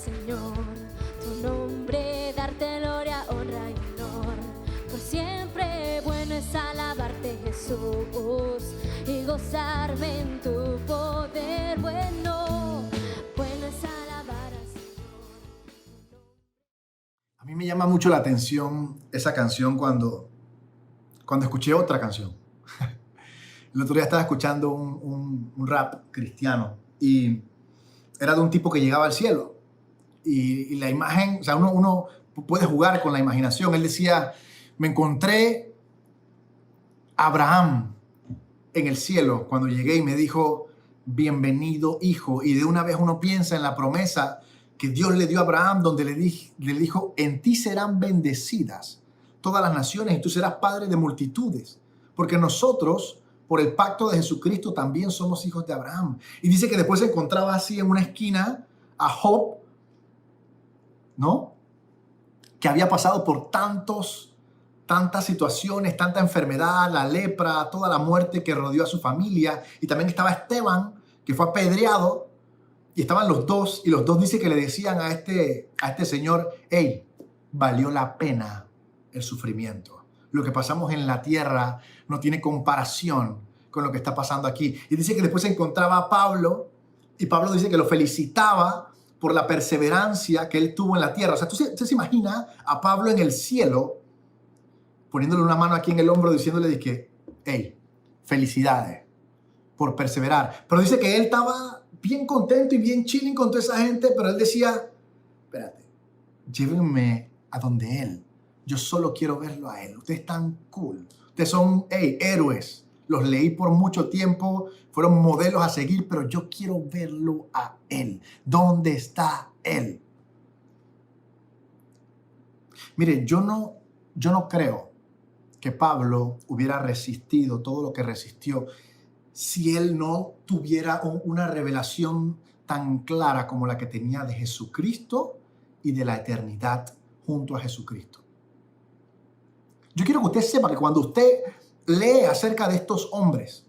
Señor. Tu nombre, darte gloria, honra y honor. Por siempre bueno es alabarte, Jesús, y gozarme en tu poder. Bueno es alabar al Señor. A mí me llama mucho la atención esa canción cuando escuché otra canción. El otro día estaba escuchando un rap cristiano y era de un tipo que llegaba al cielo. Y la imagen, o sea, uno puede jugar con la imaginación. Él decía, me encontré a Abraham en el cielo cuando llegué y me dijo, bienvenido hijo. Y de una vez uno piensa en la promesa que Dios le dio a Abraham, donde le dijo, en ti serán bendecidas todas las naciones y tú serás padre de multitudes. Porque nosotros, por el pacto de Jesucristo, también somos hijos de Abraham. Y dice que después se encontraba así en una esquina a Job, ¿no? Que había pasado por tantas situaciones, tanta enfermedad, la lepra, toda la muerte que rodeó a su familia. Y también estaba Esteban, que fue apedreado. Y estaban los dos, y los dos dice que le decían a este señor, hey, valió la pena el sufrimiento. Lo que pasamos en la tierra no tiene comparación con lo que está pasando aquí. Y dice que después se encontraba a Pablo, y Pablo dice que lo felicitaba por la perseverancia que él tuvo en la tierra. O sea, usted se imagina a Pablo en el cielo, poniéndole una mano aquí en el hombro, diciéndole que, hey, felicidades por perseverar. Pero dice que él estaba bien contento y bien chilling con toda esa gente, pero él decía, espérate, llévenme a donde él. Yo solo quiero verlo a él. Ustedes están cool. Ustedes son, hey, héroes. Los leí por mucho tiempo, fueron modelos a seguir, pero yo quiero verlo a él. ¿Dónde está él? Mire, yo no creo que Pablo hubiera resistido todo lo que resistió si él no tuviera una revelación tan clara como la que tenía de Jesucristo y de la eternidad junto a Jesucristo. Yo quiero que usted sepa que cuando usted lee acerca de estos hombres,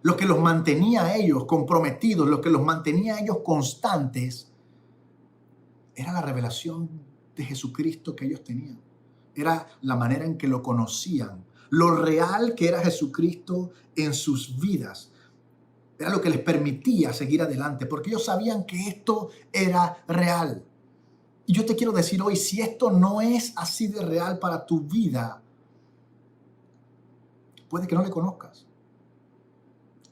lo que los mantenía a ellos comprometidos, lo que los mantenía a ellos constantes, era la revelación de Jesucristo que ellos tenían. Era la manera en que lo conocían, lo real que era Jesucristo en sus vidas. Era lo que les permitía seguir adelante, porque ellos sabían que esto era real. Y yo te quiero decir hoy, si esto no es así de real para tu vida, puede que no le conozcas,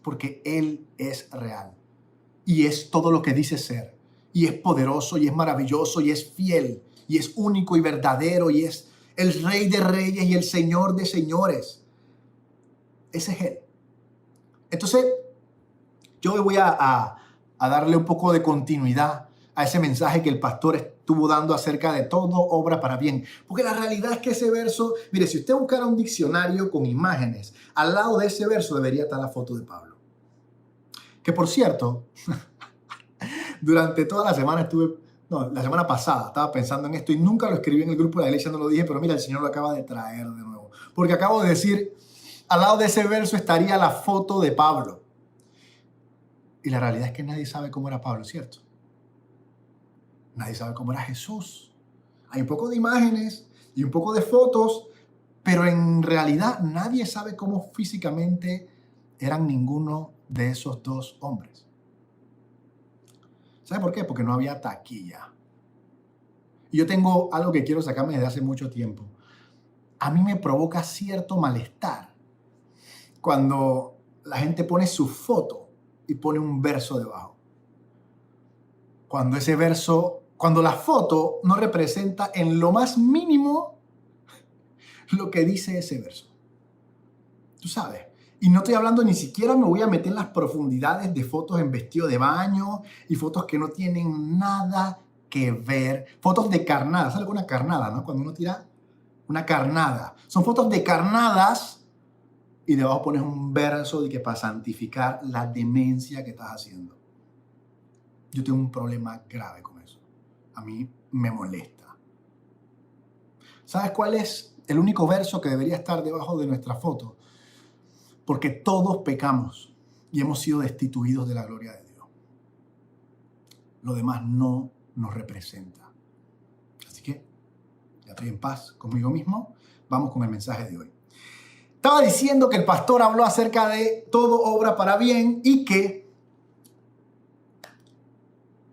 porque Él es real y es todo lo que dice ser, y es poderoso, y es maravilloso, y es fiel, y es único y verdadero, y es el Rey de Reyes y el Señor de Señores. Ese es Él. Entonces, yo hoy voy a darle un poco de continuidad a ese mensaje que el pastor estuvo dando acerca de todo obra para bien. Porque la realidad es que ese verso, mire, si usted buscara un diccionario con imágenes, al lado de ese verso debería estar la foto de Pablo. Que por cierto, durante toda la semana la semana pasada estaba pensando en esto y nunca lo escribí en el grupo de la iglesia, no lo dije, pero mira, el Señor lo acaba de traer de nuevo. Porque acabo de decir, al lado de ese verso estaría la foto de Pablo. Y la realidad es que nadie sabe cómo era Pablo, ¿cierto? Nadie sabe cómo era Jesús. Hay un poco de imágenes y un poco de fotos, pero en realidad nadie sabe cómo físicamente eran ninguno de esos dos hombres. ¿Sabe por qué? Porque no había taquilla. Y yo tengo algo que quiero sacarme desde hace mucho tiempo. A mí me provoca cierto malestar cuando la gente pone su foto y pone un verso debajo. Cuando la foto no representa en lo más mínimo lo que dice ese verso. Tú sabes. Y no estoy hablando, ni siquiera me voy a meter en las profundidades de fotos en vestido de baño y fotos que no tienen nada que ver. Fotos de carnada. ¿Sabes una carnada, no? Cuando uno tira una carnada. Son fotos de carnadas y debajo pones un verso de que para santificar la demencia que estás haciendo. Yo tengo un problema grave con eso. A mí me molesta. ¿Sabes cuál es el único verso que debería estar debajo de nuestra foto? Porque todos pecamos y hemos sido destituidos de la gloria de Dios. lo demás no nos representa. Así que ya estoy en paz conmigo mismo. Vamos con el mensaje de hoy. Estaba diciendo que el pastor habló acerca de todo obra para bien y que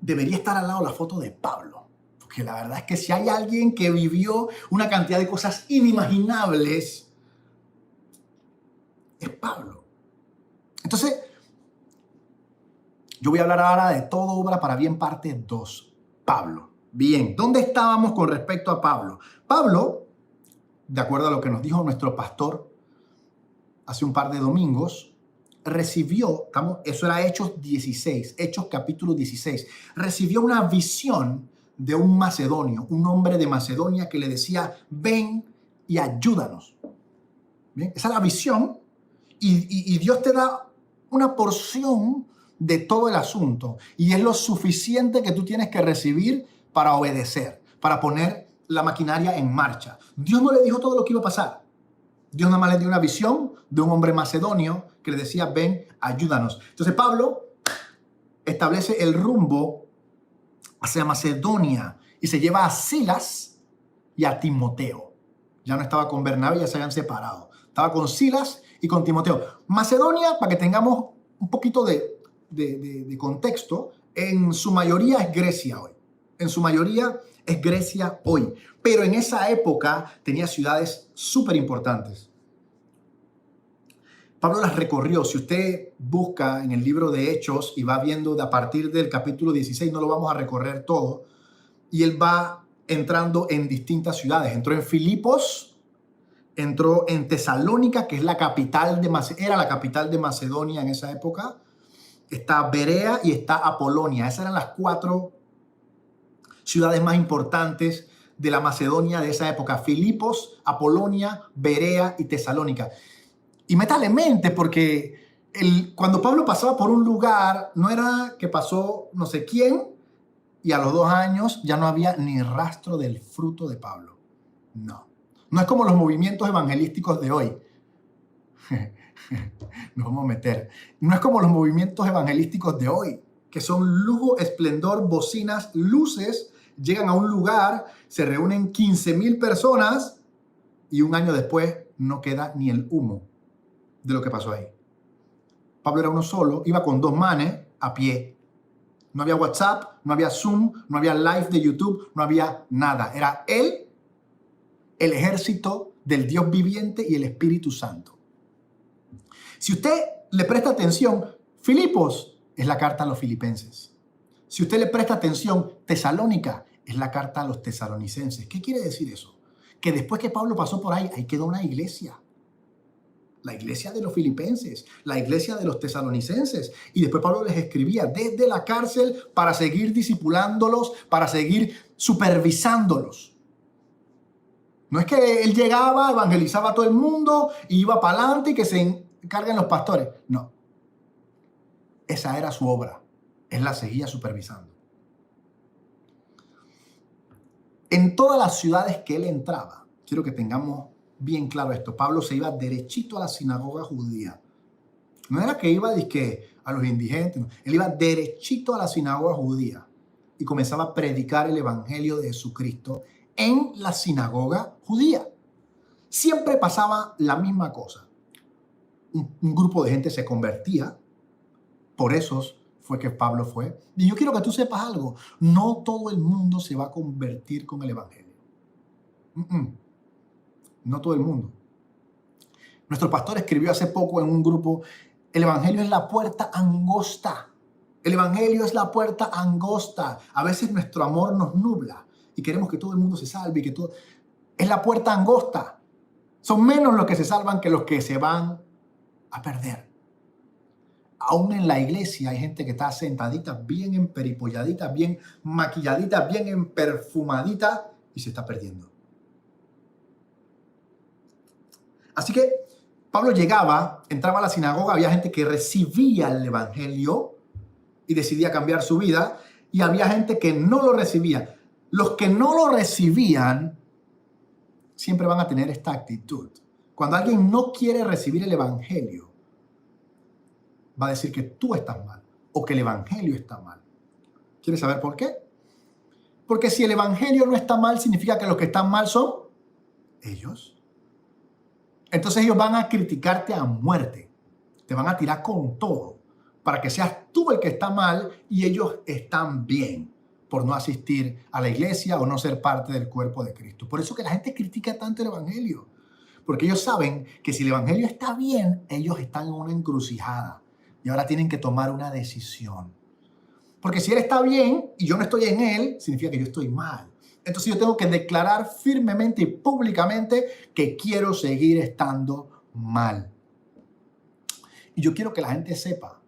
debería estar al lado la foto de Pablo. Porque la verdad es que si hay alguien que vivió una cantidad de cosas inimaginables, es Pablo. Entonces, yo voy a hablar ahora de todo obra para bien parte 2. Pablo. Bien, ¿dónde estábamos con respecto a Pablo? Pablo, de acuerdo a lo que nos dijo nuestro pastor hace un par de domingos, recibió, eso era Hechos 16, Hechos capítulo 16, recibió una visión de un macedonio, un hombre de Macedonia que le decía, ven y ayúdanos. Bien, esa es la visión y Dios te da una porción de todo el asunto y es lo suficiente que tú tienes que recibir para obedecer, para poner la maquinaria en marcha. Dios no le dijo todo lo que iba a pasar. Dios nada más le dio una visión de un hombre macedonio que le decía, ven, ayúdanos. Entonces Pablo establece el rumbo hacia Macedonia y se lleva a Silas y a Timoteo. Ya no estaba con Bernabé, ya se habían separado. Estaba con Silas y con Timoteo. Macedonia, para que tengamos un poquito de contexto, en su mayoría es Grecia hoy. En su mayoría es Grecia hoy. Pero en esa época tenía ciudades súper importantes. Pablo las recorrió. Si usted busca en el libro de Hechos y va viendo a partir del capítulo 16, no lo vamos a recorrer todo. Y él va entrando en distintas ciudades. Entró en Filipos, entró en Tesalónica, que es la capital era la capital de Macedonia en esa época. Está Berea y está Apolonia. Esas eran las 4 ciudades más importantes de la Macedonia de esa época: Filipos, Apolonia, Berea y Tesalónica. Y métale en mente, porque cuando Pablo pasaba por un lugar, no era que pasó no sé quién y a los 2 años ya no había ni rastro del fruto de Pablo. No. No es como los movimientos evangelísticos de hoy. Nos vamos a meter. No es como los movimientos evangelísticos de hoy, que son lujo, esplendor, bocinas, luces. Llegan a un lugar, se reúnen 15,000 personas y un año después no queda ni el humo de lo que pasó ahí. Pablo era uno solo, iba con 2 manes a pie. No había WhatsApp, no había Zoom, no había live de YouTube, no había nada. Era él, el ejército del Dios viviente y el Espíritu Santo. Si usted le presta atención, Filipos es la carta a los filipenses. Si usted le presta atención, Tesalónica es la carta a los tesalonicenses. ¿Qué quiere decir eso? Que después que Pablo pasó por ahí quedó una iglesia. La iglesia de los filipenses, la iglesia de los tesalonicenses. Y después Pablo les escribía desde la cárcel para seguir discipulándolos, para seguir supervisándolos. No es que él llegaba, evangelizaba a todo el mundo y iba para adelante y que se encarguen los pastores. No. Esa era su obra. Él la seguía supervisando. En todas las ciudades que él entraba, quiero que tengamos bien claro esto, Pablo se iba derechito a la sinagoga judía. No era que iba a los indigentes, no. Él iba derechito a la sinagoga judía y comenzaba a predicar el evangelio de Jesucristo en la sinagoga judía. Siempre pasaba la misma cosa. Un grupo de gente se convertía, por eso fue que Pablo fue. Y yo quiero que tú sepas algo, no todo el mundo se va a convertir con el evangelio. No todo el mundo. Nuestro pastor escribió hace poco en un grupo, el evangelio es la puerta angosta. El evangelio es la puerta angosta. A veces nuestro amor nos nubla y queremos que todo el mundo se salve y que todo... Es la puerta angosta. Son menos los que se salvan que los que se van a perder. Aún en la iglesia hay gente que está sentadita, bien emperipolladita, bien maquilladita, bien emperfumadita y se está perdiendo. Así que Pablo llegaba, entraba a la sinagoga, había gente que recibía el evangelio y decidía cambiar su vida, y había gente que no lo recibía. Los que no lo recibían siempre van a tener esta actitud. Cuando alguien no quiere recibir el evangelio, va a decir que tú estás mal o que el evangelio está mal. ¿Quieres saber por qué? Porque si el evangelio no está mal, significa que los que están mal son ellos. Entonces ellos van a criticarte a muerte. Te van a tirar con todo para que seas tú el que está mal y ellos están bien por no asistir a la iglesia o no ser parte del cuerpo de Cristo. Por eso que la gente critica tanto el evangelio. Porque ellos saben que si el evangelio está bien, ellos están en una encrucijada y ahora tienen que tomar una decisión. Porque si él está bien y yo no estoy en él, significa que yo estoy mal. Entonces yo tengo que declarar firmemente y públicamente que quiero seguir estando mal. Y yo quiero que la gente sepa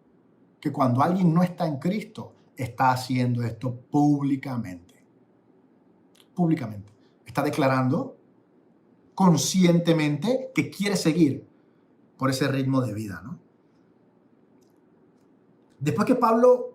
que cuando alguien no está en Cristo, está haciendo esto públicamente. Públicamente. Está declarando conscientemente que quiere seguir por ese ritmo de vida, ¿no? Después que Pablo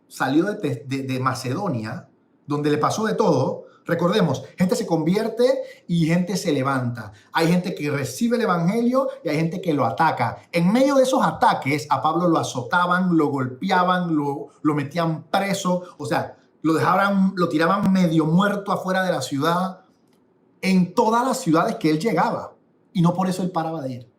salió de Macedonia, donde le pasó de todo, recordemos, gente se convierte y gente se levanta. Hay gente que recibe el evangelio y hay gente que lo ataca. En medio de esos ataques, a Pablo lo azotaban, lo golpeaban, lo metían preso, o sea, lo tiraban medio muerto afuera de la ciudad, en todas las ciudades que él llegaba. Y no por eso él paraba de ir.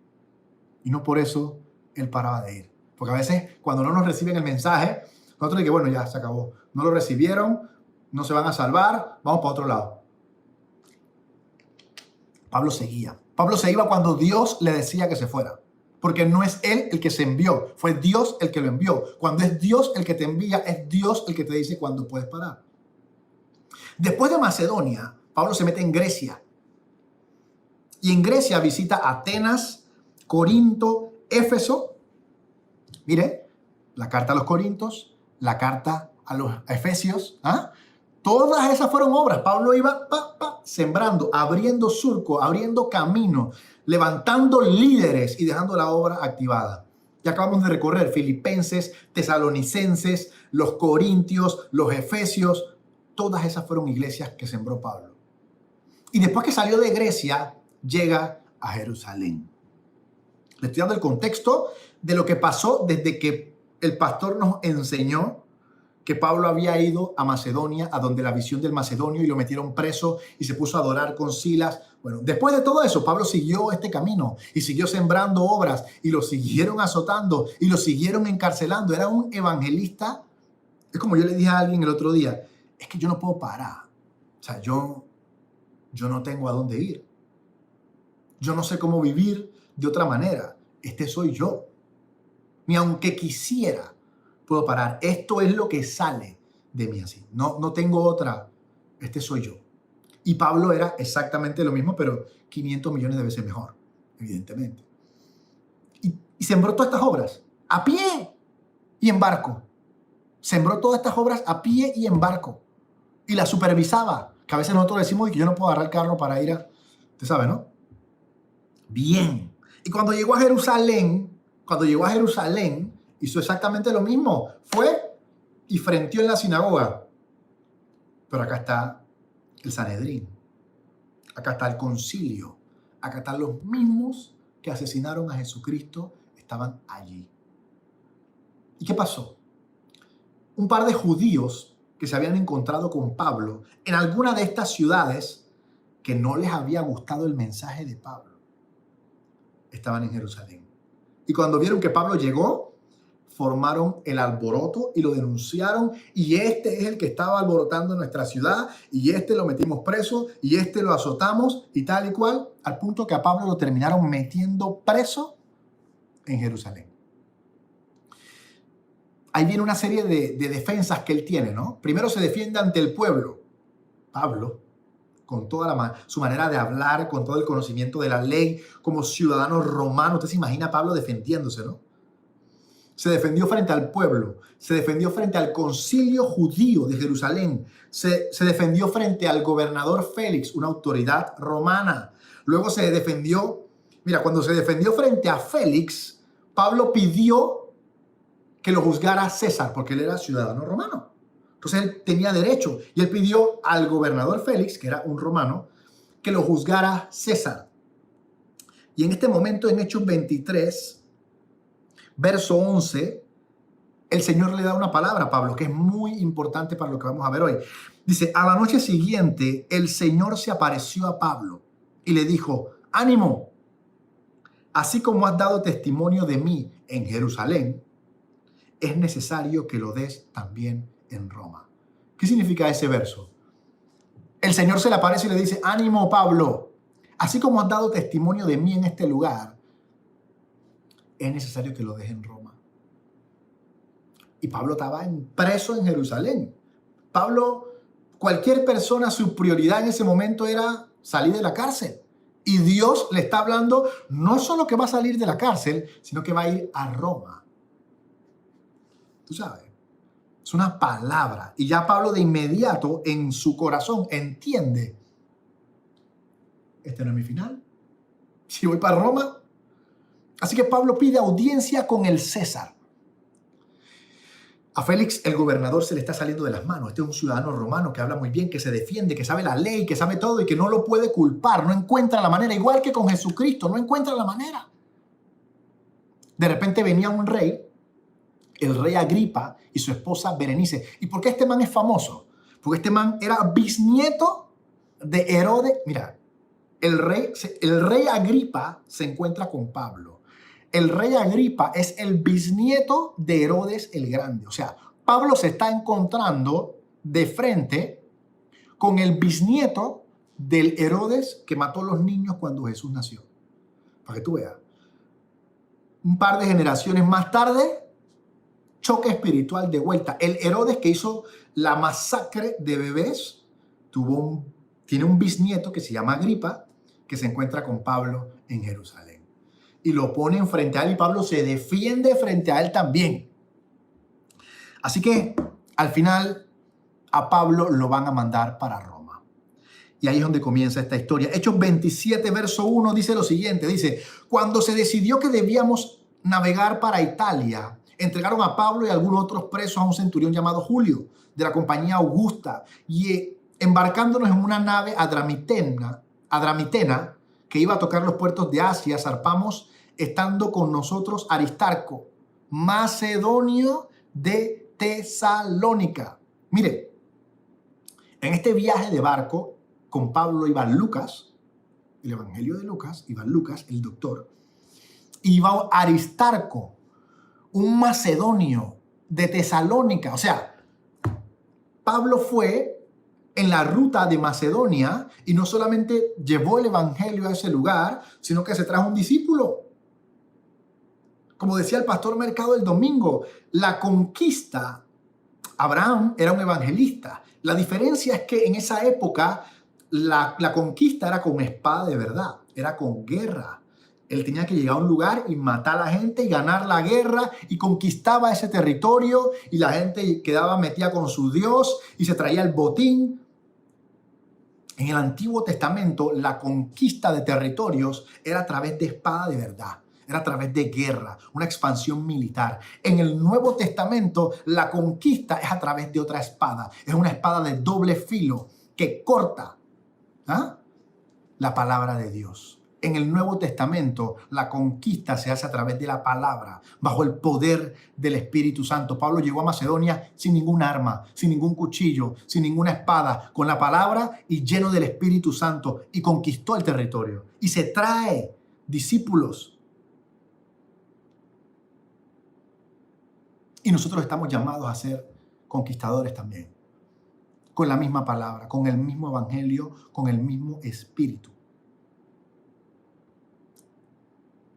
Porque a veces, cuando no nos reciben el mensaje, nosotros decimos, bueno, ya se acabó. No lo recibieron, no se van a salvar, vamos para otro lado. Pablo seguía. Pablo se iba cuando Dios le decía que se fuera. Porque no es él el que se envió, fue Dios el que lo envió. Cuando es Dios el que te envía, es Dios el que te dice cuándo puedes parar. Después de Macedonia, Pablo se mete en Grecia. Y en Grecia visita Atenas, Corinto, Éfeso. Mire, la carta a los Corintios, la carta a los Efesios. Todas esas fueron obras. Pablo iba sembrando, abriendo surco, abriendo camino, levantando líderes y dejando la obra activada. Ya acabamos de recorrer Filipenses, Tesalonicenses, los Corintios, los Efesios. Todas esas fueron iglesias que sembró Pablo. Y después que salió de Grecia, llega a Jerusalén. Le estoy dando el contexto de lo que pasó desde que el pastor nos enseñó que Pablo había ido a Macedonia, a donde la visión del macedonio, y lo metieron preso y se puso a adorar con Silas. Bueno, después de todo eso, Pablo siguió este camino y siguió sembrando obras y lo siguieron azotando y lo siguieron encarcelando. Era un evangelista. Es como yo le dije a alguien el otro día, es que yo no puedo parar. O sea, yo no tengo a dónde ir. Yo no sé cómo vivir de otra manera. Este soy yo. Ni aunque quisiera, puedo parar. Esto es lo que sale de mí así. No tengo otra. Este soy yo. Y Pablo era exactamente lo mismo, pero 500 millones de veces mejor, evidentemente. Y sembró todas estas obras a pie y en barco. Sembró todas estas obras a pie y en barco. Y las supervisaba. Que a veces nosotros decimos que yo no puedo agarrar el carro para ir a... Usted sabe, ¿no? Bien. Y cuando llegó a Jerusalén, hizo exactamente lo mismo. Fue y frenteó en la sinagoga. Pero acá está el Sanedrín. Acá está el concilio. Acá están los mismos que asesinaron a Jesucristo. Estaban allí. ¿Y qué pasó? Un par de judíos que se habían encontrado con Pablo en alguna de estas ciudades que no les había gustado el mensaje de Pablo, estaban en Jerusalén. Y cuando vieron que Pablo llegó, formaron el alboroto y lo denunciaron. Y este es el que estaba alborotando nuestra ciudad. Y este lo metimos preso. Y este lo azotamos y tal y cual. Al punto que a Pablo lo terminaron metiendo preso en Jerusalén. Ahí viene una serie de defensas que él tiene, ¿no? Primero se defiende ante el pueblo. Pablo, con toda su manera de hablar, con todo el conocimiento de la ley, como ciudadano romano. Usted se imagina a Pablo defendiéndose, ¿no? Se defendió frente al pueblo, se defendió frente al concilio judío de Jerusalén, se defendió frente al gobernador Félix, una autoridad romana. Luego se defendió, cuando se defendió frente a Félix, Pablo pidió que lo juzgara César, porque él era ciudadano romano. Entonces él tenía derecho y él pidió al gobernador Félix, que era un romano, que lo juzgara César. Y en este momento, en Hechos 23, verso 11, el Señor le da una palabra a Pablo que es muy importante para lo que vamos a ver hoy. Dice, a la noche siguiente el Señor se apareció a Pablo y le dijo, ánimo, así como has dado testimonio de mí en Jerusalén, es necesario que lo des también en Roma. ¿Qué significa ese verso? El Señor se le aparece y le dice, ánimo Pablo, así como has dado testimonio de mí en este lugar, es necesario que lo des en Roma. Y Pablo estaba preso en Jerusalén. Pablo, cualquier persona, su prioridad en ese momento era salir de la cárcel. Y Dios le está hablando no solo que va a salir de la cárcel, sino que va a ir a Roma. Tú sabes, es una palabra. Y ya Pablo de inmediato en su corazón entiende, este no es mi final. Si voy para Roma. Así que Pablo pide audiencia con el César. A Félix, el gobernador, se le está saliendo de las manos. Este es un ciudadano romano que habla muy bien, que se defiende, que sabe la ley, que sabe todo y que no lo puede culpar. No encuentra la manera, igual que con Jesucristo, no encuentra la manera. De repente venía un rey, el rey Agripa y su esposa Berenice. ¿Y por qué este man es famoso? Porque este man era bisnieto de Herodes. Mira, el rey Agripa se encuentra con Pablo. El rey Agripa es el bisnieto de Herodes el Grande. O sea, Pablo se está encontrando de frente con el bisnieto del Herodes que mató a los niños cuando Jesús nació. Para que tú veas. Un par de generaciones más tarde, choque espiritual de vuelta. El Herodes que hizo la masacre de bebés tiene un bisnieto que se llama Agripa, que se encuentra con Pablo en Jerusalén. Y lo ponen frente a él y Pablo se defiende frente a él también. Así que al final a Pablo lo van a mandar para Roma. Y ahí es donde comienza esta historia. Hechos 27, verso 1 dice lo siguiente. Dice, cuando se decidió que debíamos navegar para Italia, entregaron a Pablo y algunos otros presos a un centurión llamado Julio, de la compañía Augusta. Y embarcándonos en una nave adramitena, que iba a tocar los puertos de Asia, zarpamos estando con nosotros Aristarco, macedonio de Tesalónica. Mire, en este viaje de barco con Pablo iba Lucas, el Evangelio de Lucas, iba Lucas, el doctor, iba Aristarco, un macedonio de Tesalónica. O sea, Pablo fue en la ruta de Macedonia y no solamente llevó el evangelio a ese lugar, sino que se trajo un discípulo. Como decía el pastor Mercado el domingo, la conquista, Abraham era un evangelista. La diferencia es que en esa época la conquista era con espada de verdad, era con guerra. Él tenía que llegar a un lugar y matar a la gente y ganar la guerra y conquistaba ese territorio y la gente quedaba metida con su Dios y se traía el botín. En el Antiguo Testamento, la conquista de territorios era a través de espada de verdad, era a través de guerra, una expansión militar. En el Nuevo Testamento, la conquista es a través de otra espada. Es una espada de doble filo que corta la palabra de Dios. En el Nuevo Testamento, la conquista se hace a través de la palabra, bajo el poder del Espíritu Santo. Pablo llegó a Macedonia sin ningún arma, sin ningún cuchillo, sin ninguna espada, con la palabra y lleno del Espíritu Santo, y conquistó el territorio. Y se trae discípulos. Y nosotros estamos llamados a ser conquistadores también, con la misma palabra, con el mismo evangelio, con el mismo espíritu.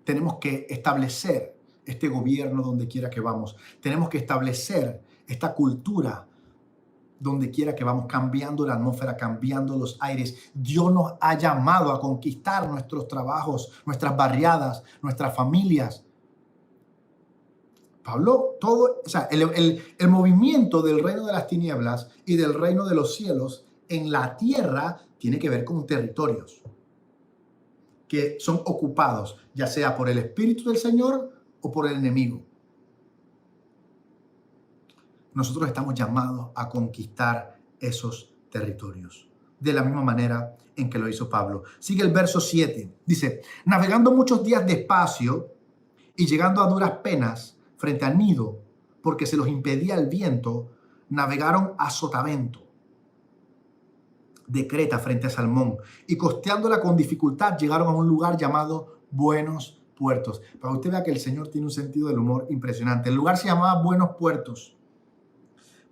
Tenemos que establecer este gobierno donde quiera que vamos. Tenemos que establecer esta cultura donde quiera que vamos, cambiando la atmósfera, cambiando los aires. Dios nos ha llamado a conquistar nuestros trabajos, nuestras barriadas, nuestras familias. Pablo, el movimiento del reino de las tinieblas y del reino de los cielos en la tierra tiene que ver con territorios que son ocupados, ya sea por el Espíritu del Señor o por el enemigo. Nosotros estamos llamados a conquistar esos territorios, de la misma manera en que lo hizo Pablo. Sigue el verso 7, dice, navegando muchos días despacio y llegando a duras penas frente a Nido, porque se los impedía el viento, navegaron a sotavento de Creta frente a Salmón y costeándola con dificultad llegaron a un lugar llamado Buenos Puertos. Para que usted vea que el Señor tiene un sentido del humor impresionante. El lugar se llamaba Buenos Puertos,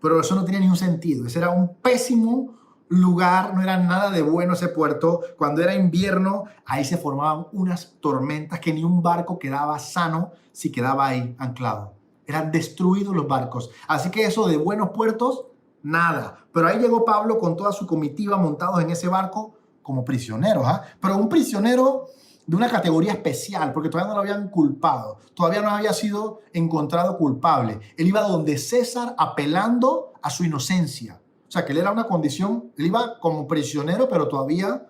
pero eso no tenía ningún sentido. Ese era un pésimo lugar, no era nada de bueno ese puerto. Cuando era invierno, ahí se formaban unas tormentas que ni un barco quedaba sano si quedaba ahí anclado. Eran destruidos los barcos. Así que eso de Buenos Puertos, nada. Pero ahí llegó Pablo con toda su comitiva montados en ese barco como prisioneros. Pero un prisionero de una categoría especial, porque todavía no lo habían culpado. Todavía no había sido encontrado culpable. Él iba donde César apelando a su inocencia. O sea, que él era una condición, él iba como prisionero, pero todavía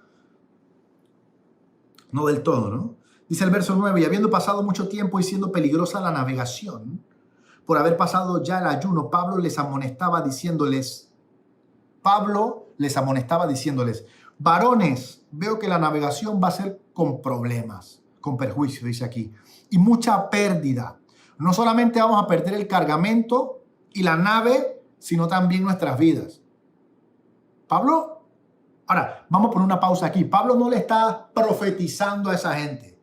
no del todo, ¿no? Dice el verso 9, y habiendo pasado mucho tiempo y siendo peligrosa la navegación, por haber pasado ya el ayuno, Pablo les amonestaba diciéndoles, varones, veo que la navegación va a ser con problemas, con perjuicio, dice aquí, y mucha pérdida. No solamente vamos a perder el cargamento y la nave, sino también nuestras vidas. Pablo, ahora, vamos a poner una pausa aquí. Pablo no le está profetizando a esa gente.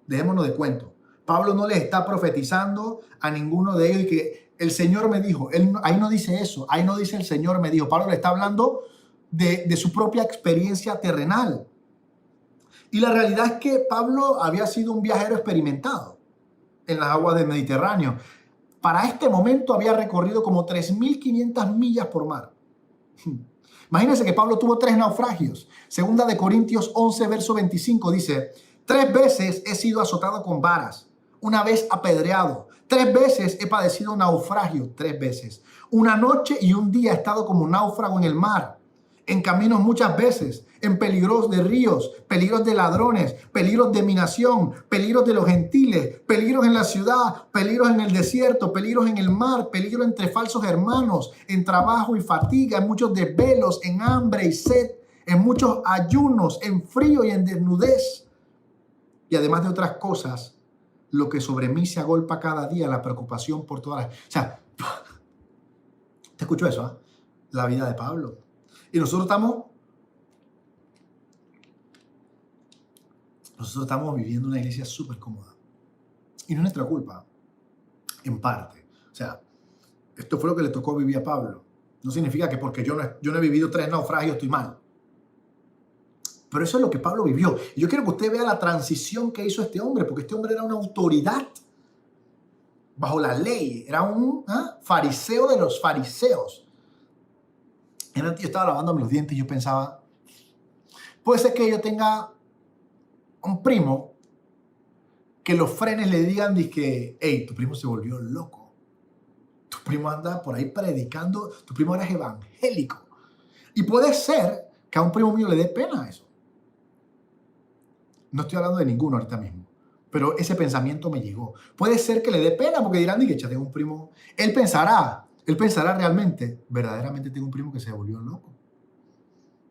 Dejémonos de cuento. Pablo no les está profetizando a ninguno de ellos y que el Señor me dijo. Ahí no dice eso. Ahí no dice el Señor me dijo. Pablo le está hablando de su propia experiencia terrenal. Y la realidad es que Pablo había sido un viajero experimentado en las aguas del Mediterráneo. Para este momento había recorrido como 3.500 millas por mar. Imagínense que Pablo tuvo 3 naufragios. Segunda de Corintios 11, verso 25 dice, 3 veces he sido azotado con varas, 1 vez apedreado, 3 veces he padecido naufragio, 3 veces. 1 noche y 1 día he estado como náufrago en el mar, en caminos muchas veces, en peligros de ríos, peligros de ladrones, peligros de minación, peligros de los gentiles, peligros en la ciudad, peligros en el desierto, peligros en el mar, peligros entre falsos hermanos, en trabajo y fatiga, en muchos desvelos, en hambre y sed, en muchos ayunos, en frío y en desnudez. Y además de otras cosas, lo que sobre mí se agolpa cada día, la preocupación por todas las... O sea, ¿te escuchó eso? La vida de Pablo. Y nosotros estamos viviendo una iglesia súper cómoda. Y no es nuestra culpa, en parte. O sea, esto fue lo que le tocó vivir a Pablo. No significa que porque yo no he vivido 3 naufragios estoy mal. Pero eso es lo que Pablo vivió. Y yo quiero que usted vea la transición que hizo este hombre, porque este hombre era una autoridad bajo la ley. Era un fariseo de los fariseos. Yo estaba lavándome los dientes y yo pensaba, puede ser que yo tenga un primo que los frenes le digan que, hey, tu primo se volvió loco. Tu primo anda por ahí predicando, tu primo eres evangélico. Y puede ser que a un primo mío le dé pena eso. No estoy hablando de ninguno ahorita mismo, pero ese pensamiento me llegó. Puede ser que le dé pena porque dirán, que ya tengo un primo. Él pensará realmente, verdaderamente tengo un primo que se volvió loco.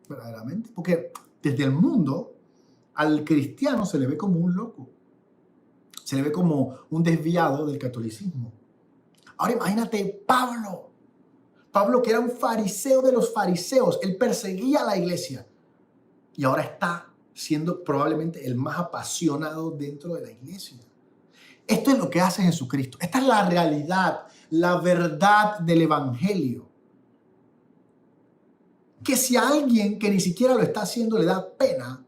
Verdaderamente. Porque desde el mundo al cristiano se le ve como un loco. Se le ve como un desviado del catolicismo. Ahora imagínate Pablo. Pablo que era un fariseo de los fariseos. Él perseguía a la iglesia. Y ahora está siendo probablemente el más apasionado dentro de la iglesia. Esto es lo que hace Jesucristo. Esta es la realidad, la verdad del evangelio. Que si a alguien que ni siquiera lo está haciendo le da pena,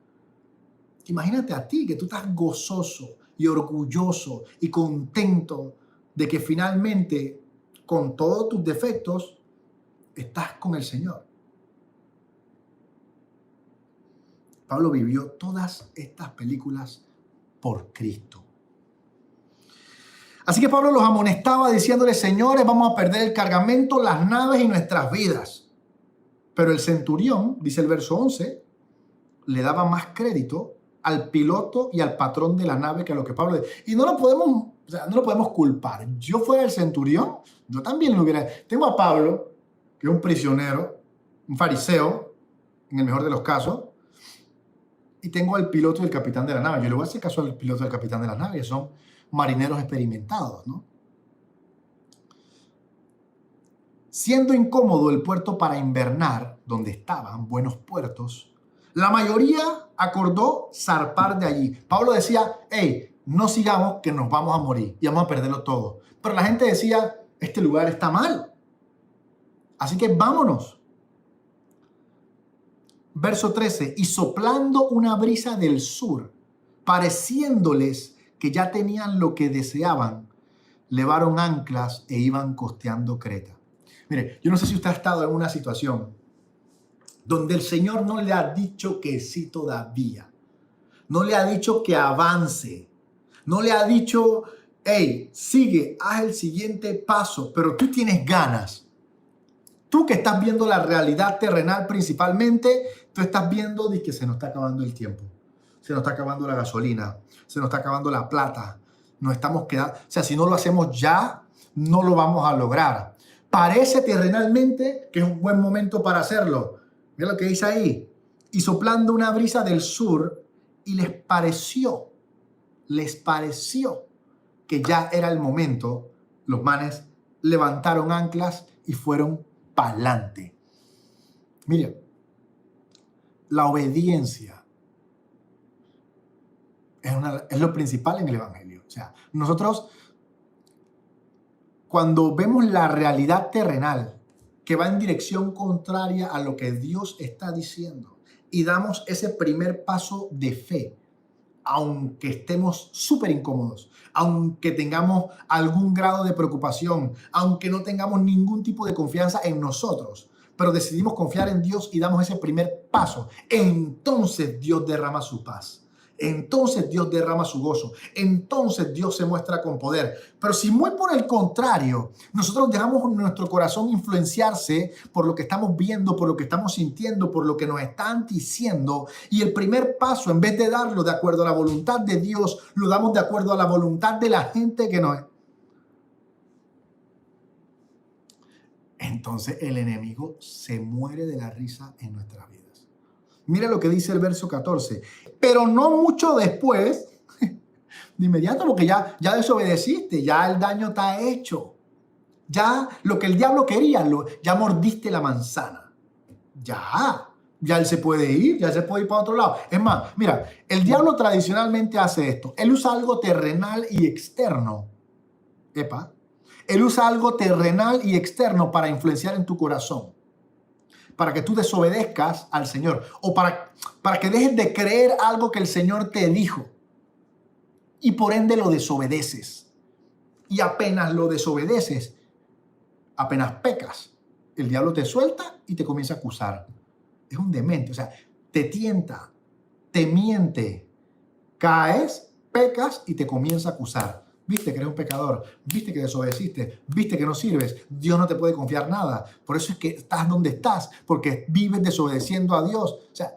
imagínate a ti que tú estás gozoso y orgulloso y contento de que finalmente, con todos tus defectos, estás con el Señor. Pablo vivió todas estas películas por Cristo. Así que Pablo los amonestaba diciéndoles, señores, vamos a perder el cargamento, las naves y nuestras vidas. Pero el centurión, dice el verso 11, le daba más crédito al piloto y al patrón de la nave que a lo que Pablo... Y no lo podemos culpar. Yo fuera el centurión, yo también lo hubiera... Tengo a Pablo, que es un prisionero, un fariseo, en el mejor de los casos, y tengo al piloto y el capitán de la nave. Yo le voy a hacer caso al piloto y al capitán de la nave, que son marineros experimentados, ¿no? Siendo incómodo el puerto para invernar, donde estaban buenos puertos, la mayoría acordó zarpar de allí. Pablo decía, hey, no sigamos que nos vamos a morir y vamos a perderlo todo. Pero la gente decía, este lugar está mal. Así que vámonos. Verso 13, y soplando una brisa del sur, pareciéndoles que ya tenían lo que deseaban, levaron anclas e iban costeando Creta. Mire, yo no sé si usted ha estado en una situación donde el Señor no le ha dicho que sí todavía, no le ha dicho que avance, no le ha dicho, hey, sigue, haz el siguiente paso, pero tú tienes ganas. Tú que estás viendo la realidad terrenal principalmente, tú estás viendo de que se nos está acabando el tiempo, se nos está acabando la gasolina, se nos está acabando la plata, nos estamos quedando, o sea, si no lo hacemos ya, no lo vamos a lograr. Parece terrenalmente que es un buen momento para hacerlo. Mira lo que dice ahí. Y soplando una brisa del sur, y les pareció que ya era el momento, los manes levantaron anclas y fueron pa'lante. Mira, la obediencia es lo principal en el Evangelio. O sea, nosotros, cuando vemos la realidad terrenal que va en dirección contraria a lo que Dios está diciendo y damos ese primer paso de fe, aunque estemos súper incómodos, aunque tengamos algún grado de preocupación, aunque no tengamos ningún tipo de confianza en nosotros, pero decidimos confiar en Dios y damos ese primer paso, entonces Dios derrama su paz. Entonces Dios derrama su gozo. Entonces Dios se muestra con poder. Pero si muy por el contrario, nosotros dejamos nuestro corazón influenciarse por lo que estamos viendo, por lo que estamos sintiendo, por lo que nos están diciendo, y el primer paso, en vez de darlo de acuerdo a la voluntad de Dios, lo damos de acuerdo a la voluntad de la gente que nos... Entonces el enemigo se muere de la risa en nuestras vidas. Mira lo que dice el verso 14. Pero no mucho después, de inmediato, porque ya desobedeciste, ya el daño está hecho. Ya lo que el diablo quería, ya mordiste la manzana. Ya él se puede ir, ya se puede ir para otro lado. Es más, mira, el diablo tradicionalmente hace esto. Él usa algo terrenal y externo. Él usa algo terrenal y externo para influenciar en tu corazón, para que tú desobedezcas al Señor o para que dejes de creer algo que el Señor te dijo y por ende lo desobedeces. Y apenas lo desobedeces, apenas pecas, el diablo te suelta y te comienza a acusar. Es un demente, o sea, te tienta, te miente, caes, pecas y te comienza a acusar. Viste que eres un pecador, viste que desobedeciste, viste que no sirves, Dios no te puede confiar nada. Por eso es que estás donde estás, porque vives desobedeciendo a Dios. O sea,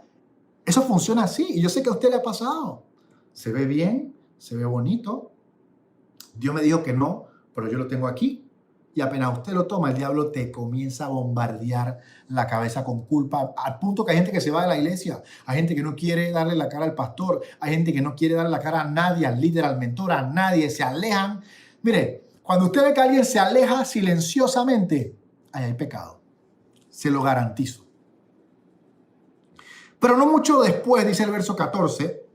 eso funciona así y yo sé que a usted le ha pasado. Se ve bien, se ve bonito. Dios me dijo que no, pero yo lo tengo aquí. Y apenas usted lo toma, el diablo te comienza a bombardear la cabeza con culpa, al punto que hay gente que se va de la iglesia, hay gente que no quiere darle la cara al pastor, hay gente que no quiere darle la cara a nadie, al líder, al mentor, a nadie, se alejan. Mire, cuando usted ve que alguien se aleja silenciosamente, ahí hay pecado, se lo garantizo. Pero no mucho después, dice el verso 14,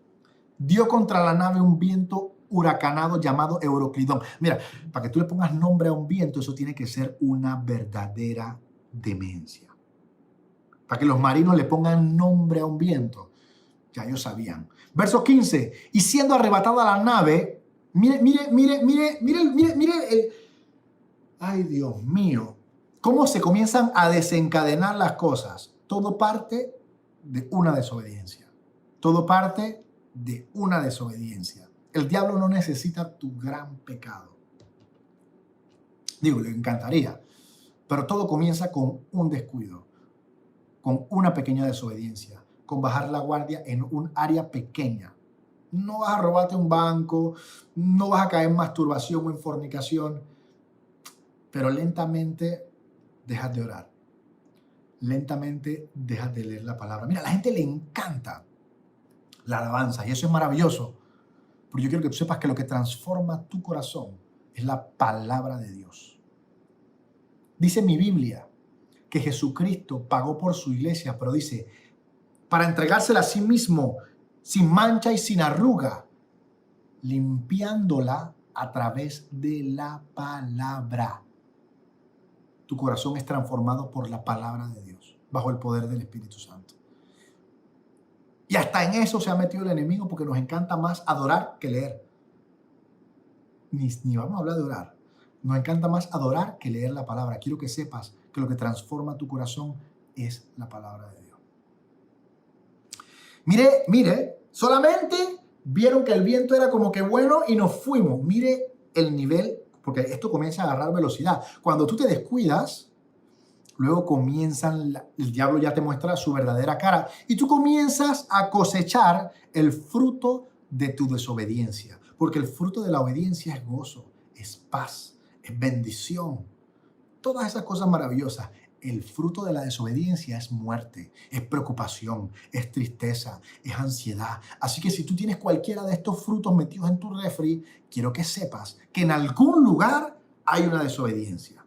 dio contra la nave un viento huracanado llamado Euroclidón. Mira, para que tú le pongas nombre a un viento, eso tiene que ser una verdadera demencia. Para que los marinos le pongan nombre a un viento, ya ellos sabían. Verso 15, y siendo arrebatada la nave, mire, ay Dios mío, cómo se comienzan a desencadenar las cosas. Todo parte de una desobediencia. Todo parte de una desobediencia. El diablo no necesita tu gran pecado. Digo, le encantaría. Pero todo comienza con un descuido, con una pequeña desobediencia, con bajar la guardia en un área pequeña. No vas a robarte un banco, no vas a caer en masturbación o en fornicación, pero lentamente dejas de orar. Lentamente dejas de leer la palabra. Mira, a la gente le encanta la alabanza y eso es maravilloso. Pero yo quiero que tú sepas que lo que transforma tu corazón es la palabra de Dios. Dice mi Biblia que Jesucristo pagó por su iglesia, pero dice, para entregársela a sí mismo, sin mancha y sin arruga, limpiándola a través de la palabra. Tu corazón es transformado por la palabra de Dios, bajo el poder del Espíritu Santo. Y hasta en eso se ha metido el enemigo, porque nos encanta más adorar que leer. Ni vamos a hablar de orar. Nos encanta más adorar que leer la palabra. Quiero que sepas que lo que transforma tu corazón es la palabra de Dios. Mire, solamente vieron que el viento era como que bueno y nos fuimos. Mire el nivel, porque esto comienza a agarrar velocidad. Cuando tú te descuidas, luego el diablo ya te muestra su verdadera cara y tú comienzas a cosechar el fruto de tu desobediencia. Porque el fruto de la obediencia es gozo, es paz, es bendición. Todas esas cosas maravillosas. El fruto de la desobediencia es muerte, es preocupación, es tristeza, es ansiedad. Así que si tú tienes cualquiera de estos frutos metidos en tu refri, quiero que sepas que en algún lugar hay una desobediencia.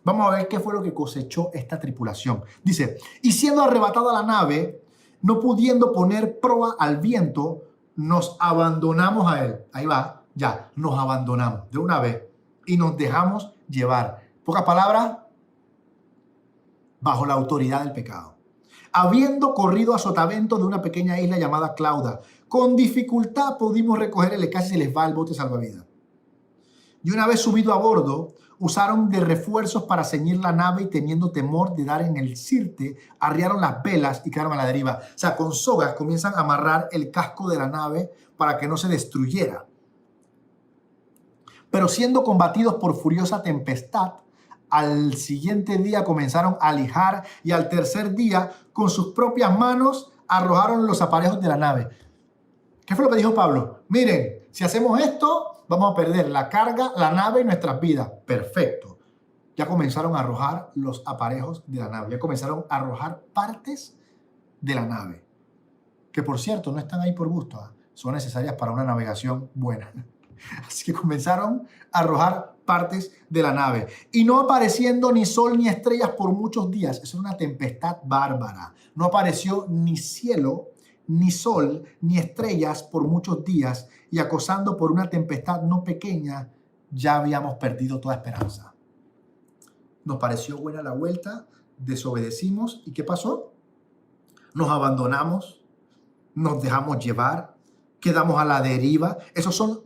Vamos a ver qué fue lo que cosechó esta tripulación. Dice, y siendo arrebatada la nave, no pudiendo poner proa al viento, nos abandonamos a él. Ahí va, ya, nos abandonamos de una vez y nos dejamos llevar. Pocas palabras, bajo la autoridad del pecado. Habiendo corrido a sotavento de una pequeña isla llamada Clauda, con dificultad pudimos recogerle, casi se les va el bote salvavidas. Y una vez subido a bordo, usaron de refuerzos para ceñir la nave y teniendo temor de dar en el sirte, arriaron las velas y quedaron a la deriva. O sea, con sogas comienzan a amarrar el casco de la nave para que no se destruyera. Pero siendo combatidos por furiosa tempestad, al siguiente día comenzaron a lijar y al tercer día, con sus propias manos, arrojaron los aparejos de la nave. ¿Qué fue lo que dijo Pablo? Miren, si hacemos esto, vamos a perder la carga, la nave y nuestras vidas. Perfecto. Ya comenzaron a arrojar los aparejos de la nave. Ya comenzaron a arrojar partes de la nave. Que por cierto, no están ahí por gusto. Son necesarias para una navegación buena. Así que comenzaron a arrojar partes de la nave. Y no apareciendo ni sol ni estrellas por muchos días. Eso era una tempestad bárbara. No apareció ni cielo, ni sol, ni estrellas por muchos días. Y acosando por una tempestad no pequeña, ya habíamos perdido toda esperanza. Nos pareció buena la vuelta, desobedecimos. ¿Y qué pasó? Nos abandonamos, nos dejamos llevar, quedamos a la deriva. Esas son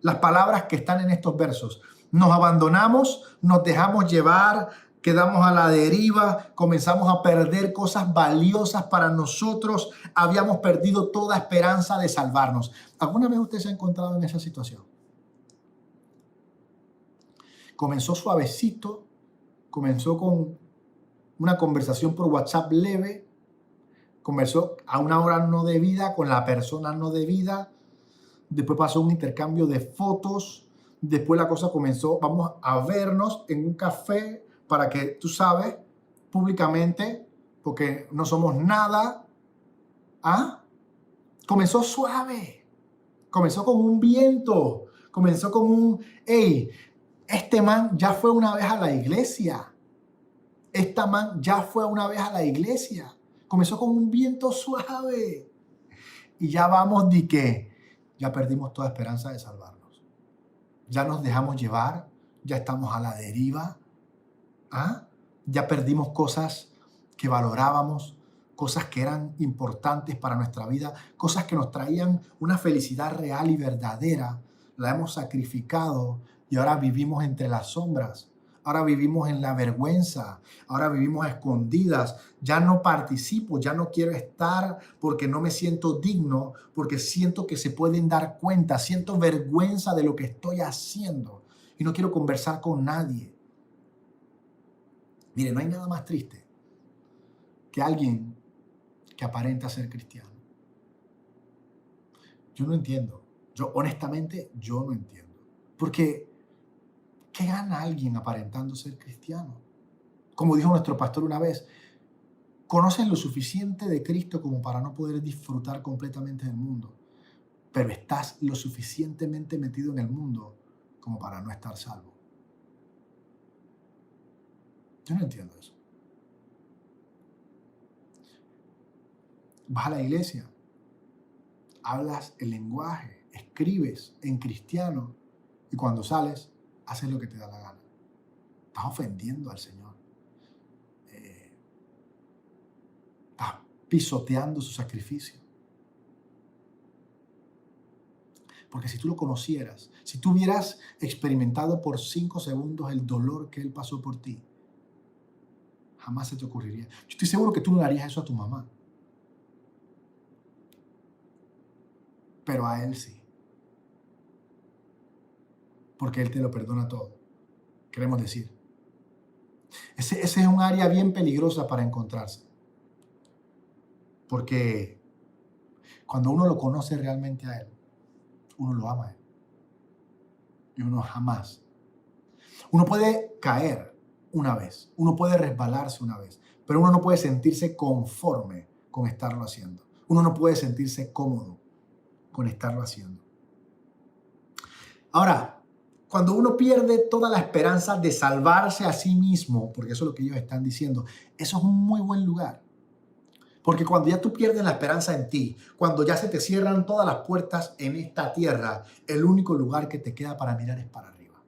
las palabras que están en estos versos. Nos abandonamos, nos dejamos llevar, quedamos a la deriva, comenzamos a perder cosas valiosas para nosotros, habíamos perdido toda esperanza de salvarnos. ¿Alguna vez usted se ha encontrado en esa situación? Comenzó suavecito, comenzó con una conversación por WhatsApp leve, conversó a una hora no debida con la persona no debida, después pasó un intercambio de fotos, después la cosa comenzó, vamos a vernos en un café para que, tú sabes, públicamente, porque no somos nada. Comenzó suave, comenzó con un viento, comenzó con un, hey, este man ya fue una vez a la iglesia. Esta man ya fue una vez a la iglesia. Comenzó con un viento suave. Y ya vamos de que ya perdimos toda esperanza de salvarnos. Ya nos dejamos llevar. Ya estamos a la deriva. Ya perdimos cosas que valorábamos. Cosas que eran importantes para nuestra vida. Cosas que nos traían una felicidad real y verdadera. La hemos sacrificado. Y ahora vivimos entre las sombras, ahora vivimos en la vergüenza, ahora vivimos a escondidas. Ya no participo, ya no quiero estar porque no me siento digno, porque siento que se pueden dar cuenta, siento vergüenza de lo que estoy haciendo y no quiero conversar con nadie. Mire, no hay nada más triste que alguien que aparenta ser cristiano. Yo no entiendo, honestamente, yo no entiendo. Porque ¿qué gana alguien aparentando ser cristiano? Como dijo nuestro pastor una vez, conoces lo suficiente de Cristo como para no poder disfrutar completamente del mundo, pero estás lo suficientemente metido en el mundo como para no estar salvo. Yo no entiendo eso. Vas a la iglesia, hablas el lenguaje, escribes en cristiano y cuando sales, haces lo que te da la gana. Estás ofendiendo al Señor. Estás pisoteando su sacrificio. Porque si tú lo conocieras, si tú hubieras experimentado por 5 segundos el dolor que Él pasó por ti, jamás se te ocurriría. Yo estoy seguro que tú no le harías eso a tu mamá. Pero a Él sí. Porque Él te lo perdona todo. Queremos decir. Ese es un área bien peligrosa para encontrarse. Porque cuando uno lo conoce realmente a Él, uno lo ama a Él. Y uno jamás. Uno puede caer una vez. Uno puede resbalarse una vez. Pero uno no puede sentirse conforme con estarlo haciendo. Uno no puede sentirse cómodo con estarlo haciendo. Ahora, cuando uno pierde toda la esperanza de salvarse a sí mismo, porque eso es lo que ellos están diciendo, eso es un muy buen lugar. Porque cuando ya tú pierdes la esperanza en ti, cuando ya se te cierran todas las puertas en esta tierra, el único lugar que te queda para mirar es para arriba.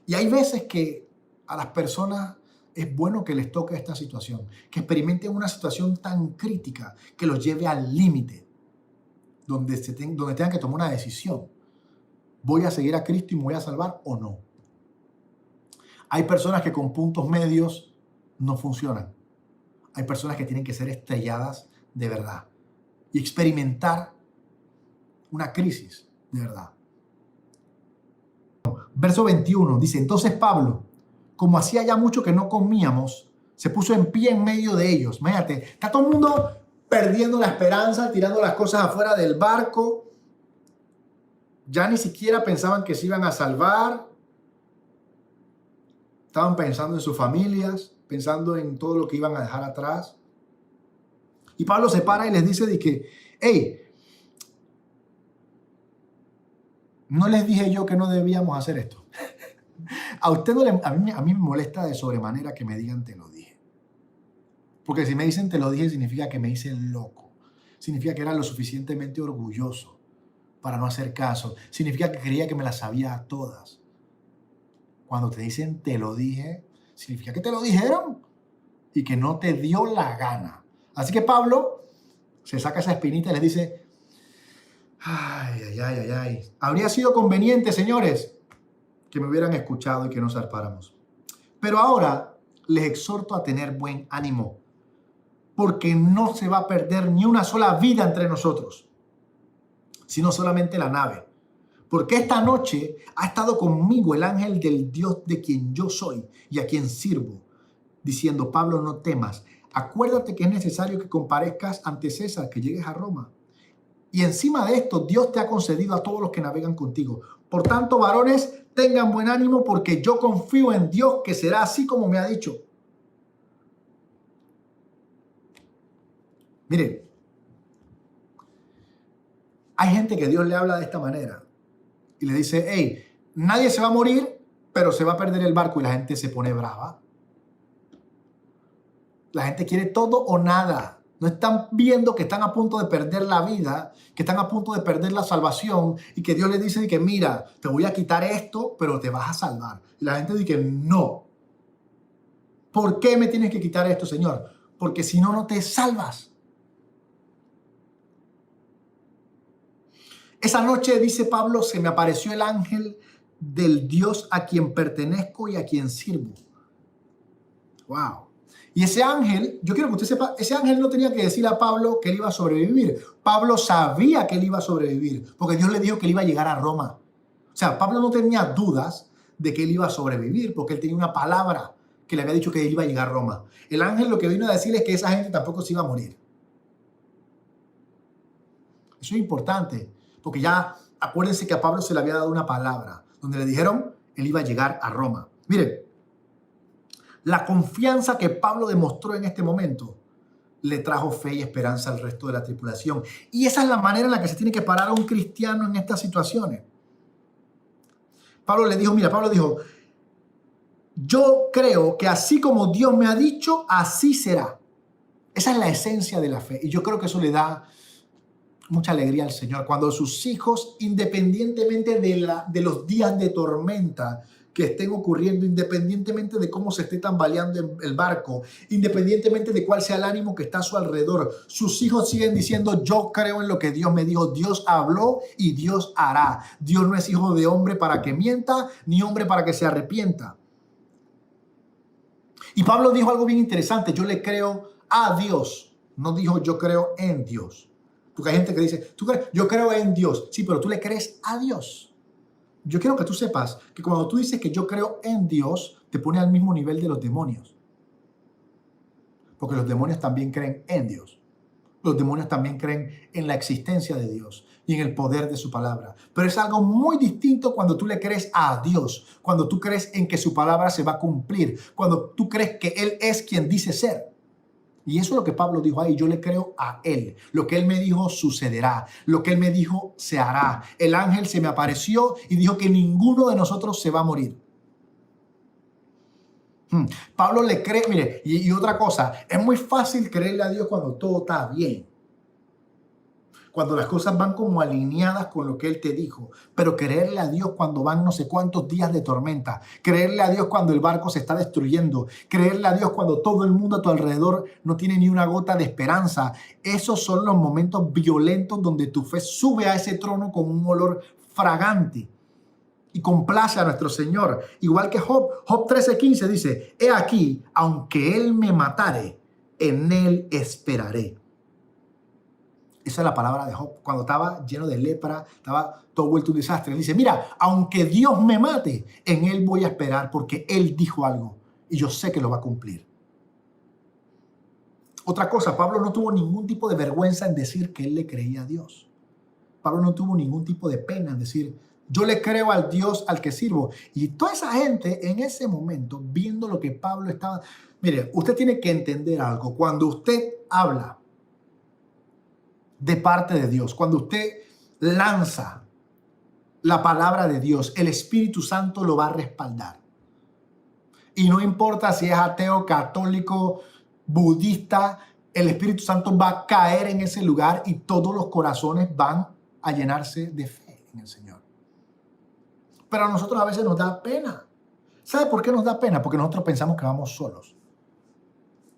Y hay veces que a las personas es bueno que les toque esta situación, que experimenten una situación tan crítica que los lleve al límite, donde tengan que tomar una decisión. ¿Voy a seguir a Cristo y me voy a salvar o no? Hay personas que con puntos medios no funcionan. Hay personas que tienen que ser estrelladas de verdad y experimentar una crisis de verdad. Verso 21 dice, entonces Pablo, como hacía ya mucho que no comíamos, se puso en pie en medio de ellos. Imagínate, está todo el mundo perdiendo la esperanza, tirando las cosas afuera del barco. Ya ni siquiera pensaban que se iban a salvar. Estaban pensando en sus familias, pensando en todo lo que iban a dejar atrás. Y Pablo se para y les dice de que, hey, no les dije yo que no debíamos hacer esto. A usted no le, a mí me molesta de sobremanera que me digan te lo dije. Porque si me dicen te lo dije significa que me hice loco. Significa que era lo suficientemente orgulloso para no hacer caso. Significa que creía que me las sabía todas. Cuando te dicen te lo dije, significa que te lo dijeron y que no te dio la gana. Así que Pablo se saca esa espinita y les dice, ay. Habría sido conveniente, señores, que me hubieran escuchado y que no zarpáramos. Pero ahora les exhorto a tener buen ánimo, porque no se va a perder ni una sola vida entre nosotros, sino solamente la nave. Porque esta noche ha estado conmigo el ángel del Dios de quien yo soy y a quien sirvo, diciendo, Pablo, no temas. Acuérdate que es necesario que comparezcas ante César, que llegues a Roma. Y encima de esto, Dios te ha concedido a todos los que navegan contigo. Por tanto, varones, tengan buen ánimo porque yo confío en Dios que será así como me ha dicho. Miren, hay gente que Dios le habla de esta manera y le dice, hey, nadie se va a morir, pero se va a perder el barco, y la gente se pone brava. La gente quiere todo o nada. No están viendo que están a punto de perder la vida, que están a punto de perder la salvación y que Dios les dice que mira, te voy a quitar esto, pero te vas a salvar. Y la gente dice no. ¿Por qué me tienes que quitar esto, Señor? Porque si no, no te salvas. Esa noche, dice Pablo, se me apareció el ángel del Dios a quien pertenezco y a quien sirvo. Wow. Y ese ángel, yo quiero que usted sepa, ese ángel no tenía que decirle a Pablo que él iba a sobrevivir. Pablo sabía que él iba a sobrevivir, porque Dios le dijo que él iba a llegar a Roma. O sea, Pablo no tenía dudas de que él iba a sobrevivir, porque él tenía una palabra que le había dicho que él iba a llegar a Roma. El ángel lo que vino a decirle es que esa gente tampoco se iba a morir. Eso es importante, porque ya acuérdense que a Pablo se le había dado una palabra, donde le dijeron él iba a llegar a Roma. Miren, la confianza que Pablo demostró en este momento le trajo fe y esperanza al resto de la tripulación. Y esa es la manera en la que se tiene que parar a un cristiano en estas situaciones. Pablo dijo, yo creo que así como Dios me ha dicho, así será. Esa es la esencia de la fe. Y yo creo que eso le da mucha alegría al Señor. Cuando sus hijos, independientemente de los días de tormenta que estén ocurriendo, independientemente de cómo se esté tambaleando el barco, independientemente de cuál sea el ánimo que está a su alrededor, sus hijos siguen diciendo, yo creo en lo que Dios me dijo, Dios habló y Dios hará. Dios no es hijo de hombre para que mienta, ni hombre para que se arrepienta. Y Pablo dijo algo bien interesante, yo le creo a Dios, no dijo yo creo en Dios. Porque hay gente que dice, ¿tú crees? Yo creo en Dios. Sí, pero tú le crees a Dios. Yo quiero que tú sepas que cuando tú dices que yo creo en Dios, te pone al mismo nivel de los demonios. Porque los demonios también creen en Dios. Los demonios también creen en la existencia de Dios y en el poder de su palabra. Pero es algo muy distinto cuando tú le crees a Dios, cuando tú crees en que su palabra se va a cumplir, cuando tú crees que Él es quien dice ser. Y eso es lo que Pablo dijo ahí, yo le creo a Él. Lo que Él me dijo sucederá, lo que Él me dijo se hará. El ángel se me apareció y dijo que ninguno de nosotros se va a morir. Pablo le cree, mire, y otra cosa, es muy fácil creerle a Dios cuando todo está bien. Cuando las cosas van como alineadas con lo que Él te dijo. Pero creerle a Dios cuando van no sé cuántos días de tormenta. Creerle a Dios cuando el barco se está destruyendo. Creerle a Dios cuando todo el mundo a tu alrededor no tiene ni una gota de esperanza. Esos son los momentos violentos donde tu fe sube a ese trono con un olor fragante. Y complace a nuestro Señor. Igual que Job. Job 13:15 dice, he aquí, aunque Él me matare, en Él esperaré. Esa es la palabra de Job. Cuando estaba lleno de lepra, estaba todo vuelto un desastre. Él dice, mira, aunque Dios me mate, en Él voy a esperar porque Él dijo algo y yo sé que lo va a cumplir. Otra cosa, Pablo no tuvo ningún tipo de vergüenza en decir que él le creía a Dios. Pablo no tuvo ningún tipo de pena en decir, yo le creo al Dios al que sirvo. Y toda esa gente en ese momento, viendo lo que Pablo estaba... Mire, usted tiene que entender algo. Cuando usted habla de parte de Dios, cuando usted lanza la palabra de Dios, el Espíritu Santo lo va a respaldar. Y no importa si es ateo, católico, budista, el Espíritu Santo va a caer en ese lugar y todos los corazones van a llenarse de fe en el Señor. Pero a nosotros a veces nos da pena. ¿Sabe por qué nos da pena? Porque nosotros pensamos que vamos solos.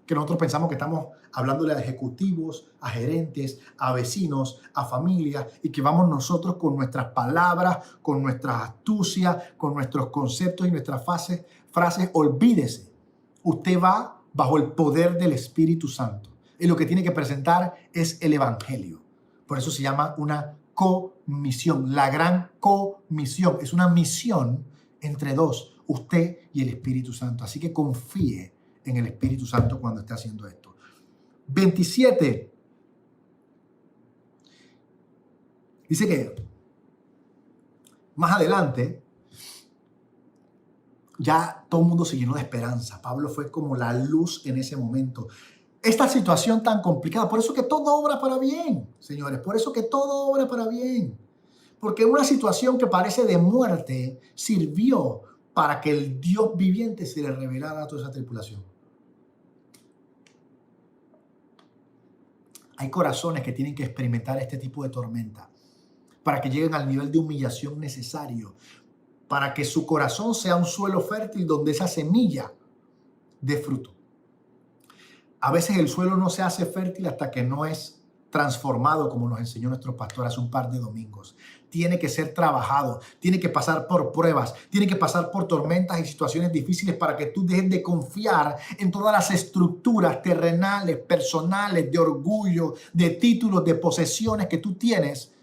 Que nosotros pensamos que estamos hablándole a ejecutivos, a gerentes, a vecinos, a familias, y que vamos nosotros con nuestras palabras, con nuestras astucias, con nuestros conceptos y nuestras frases. Olvídese, usted va bajo el poder del Espíritu Santo. Y lo que tiene que presentar es el Evangelio. Por eso se llama una comisión, la gran comisión. Es una misión entre dos, usted y el Espíritu Santo. Así que confíe en el Espíritu Santo cuando esté haciendo esto. 27. Dice que más adelante ya todo el mundo se llenó de esperanza. Pablo fue como la luz en ese momento. Esta situación tan complicada, por eso que todo obra para bien, señores, por eso que todo obra para bien. Porque una situación que parece de muerte sirvió para que el Dios viviente se le revelara a toda esa tripulación. Hay corazones que tienen que experimentar este tipo de tormenta para que lleguen al nivel de humillación necesario, para que su corazón sea un suelo fértil donde esa semilla dé fruto. A veces el suelo no se hace fértil hasta que no es transformado, como nos enseñó nuestro pastor hace un par de domingos. Tiene que ser trabajado, tiene que pasar por pruebas, tiene que pasar por tormentas y situaciones difíciles para que tú dejes de confiar en todas las estructuras terrenales, personales, de orgullo, de títulos, de posesiones que tú tienes.